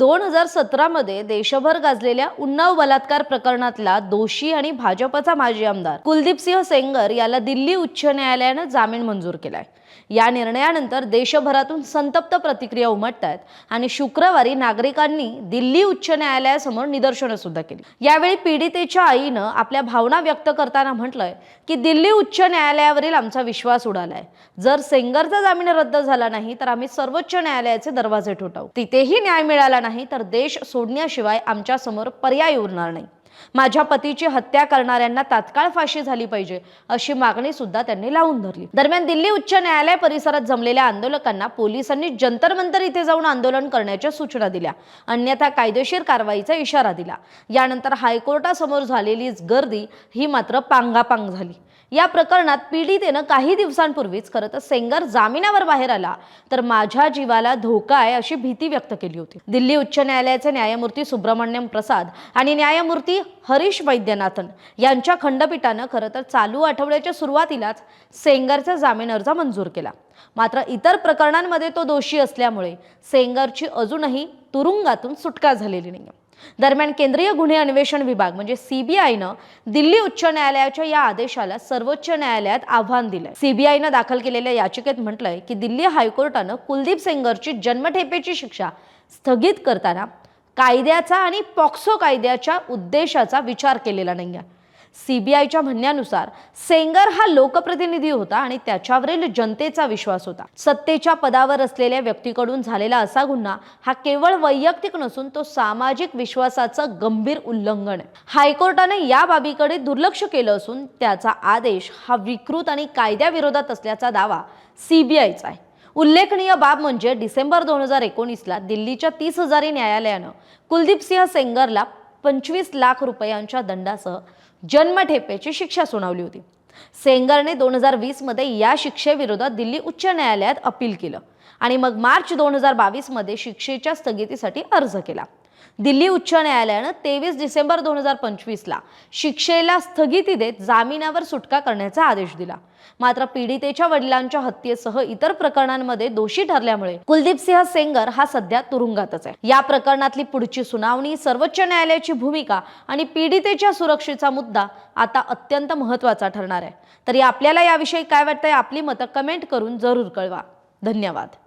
2017 मध्ये देशभर गाजलेल्या उन्नाव बलात्कार प्रकरणातला दोषी आणि भाजपचा माजी आमदार कुलदीपसिंह सेंगर याला दिल्ली उच्च न्यायालयाने जामीन मंजूर केलाय। या निर्णयानंतर देशभरातून संतप्त प्रतिक्रिया उमटतात आणि शुक्रवारी नागरिकांनी दिल्ली उच्च न्यायालयासमोर निदर्शने सुद्धा केली। यावेळी पीडितेच्या आईने आपल्या भावना व्यक्त करताना म्हटलंय की दिल्ली उच्च न्यायालयावरील आमचा विश्वास उडालाय। जर सेंगरचा जामीन रद्द झाला नाही तर आम्ही सर्वोच्च न्यायालयाचे दरवाजे ठोठावू। तिथेही न्याय मिळाला नाही तर देश सोडण्याशिवाय आमच्या समोर पर्याय उरणार नाही। माझ्या पतीची हत्या करणाऱ्यांना तात्काळ फाशी झाली पाहिजे अशी मागणी सुद्धा त्यांनी लावून धरली। दरम्यान दिल्ली उच्च न्यायालय परिसरात जमलेल्या आंदोलकांना पोलिसांनी जंतर मंतर इथे जाऊन आंदोलन करण्याच्या सूचना दिल्या, अन्यथा कायदेशीर कारवाईचा इशारा दिला। यानंतर हायकोर्टासमोर झालेली गर्दी ही मात्र पांगापांग झाली। या प्रकरणात पीडितेने काही दिवसांपूर्वीच खरं तर सेंगर जामिनावर बाहेर आला तर माझ्या जीवाला धोका आहे अशी भीती व्यक्त केली होती। दिल्ली उच्च न्यायालयाचे न्यायमूर्ती सुब्रमण्यम प्रसाद आणि न्यायमूर्ती हरीश वैद्यनाथन यांच्या खंडपीठाने खरं तर चालू आठवड्याच्या सुरुवातीलाच सेंगरचा जामीन अर्ज मंजूर केला। मात्र इतर प्रकरणांमध्ये तो दोषी असल्यामुळे सेंगरची अजूनही तुरुंगातून सुटका झालेली नाही। दरम्यान केंद्रीय गुन्हे अन्वेषण विभाग म्हणजे सीबीआयनं दिल्ली उच्च न्यायालयाच्या या आदेशाला सर्वोच्च न्यायालयात आव्हान दिलंय। सीबीआयनं दाखल केलेल्या याचिकेत म्हटलंय की दिल्ली हायकोर्टानं कुलदीप सेंगरची जन्मठेपेची शिक्षा स्थगित करताना कायद्याचा आणि पॉक्सो कायद्याच्या उद्देशाचा विचार केलेला नाहीये। सीबीआयच्या म्हणण्यानुसार सेंगर हा लोकप्रतिनिधी होता आणि त्याच्यावरील जनतेचा विश्वास होता। सत्तेच्या पदावर असलेल्या व्यक्तीकडून झालेला असा गुन्हा हा केवळ वैयक्तिक नसून तो सामाजिक विश्वासाचं गंभीर उल्लंघन आहे। हायकोर्टाने या बाबीकडे दुर्लक्ष केलं असून त्याचा आदेश हा विकृत आणि कायद्याविरोधात असल्याचा दावा सीबीआयचा आहे। उल्लेखनीय बाब म्हणजे डिसेंबर 2019 ला दिल्लीच्या 30,000 न्यायालयानं कुलदीपसिंह सेंगरला 25 लाख रुपयांच्या दंडासह जन्मठेपेची शिक्षा सुनावली होती। सेंगरने 2020 मध्ये या शिक्षेविरोधात दिल्ली उच्च न्यायालयात अपील केलं आणि मग मार्च 2022 मध्ये शिक्षेच्या स्थगितीसाठी अर्ज केला। दिल्ली उच्च न्यायालयाने 23 डिसेंबर 2025 ला शिक्षेला स्थगिती देत जामिनावर सुटका करण्याचा आदेश दिला। मात्र पीडितेच्या वडिलांच्या हत्येसह इतर प्रकरणांमध्ये दोषी ठरल्यामुळे कुलदीपसिंह सेंगर हा सध्या तुरुंगातच आहे। या प्रकरणातली पुढची सुनावणी, सर्वोच्च न्यायालयाची भूमिका आणि पीडितेच्या सुरक्षेचा मुद्दा आता अत्यंत महत्त्वाचा ठरणार आहे। तरी आपल्याला याविषयी काय वाटतंय, आपली मतं कमेंट करून जरूर कळवा। धन्यवाद।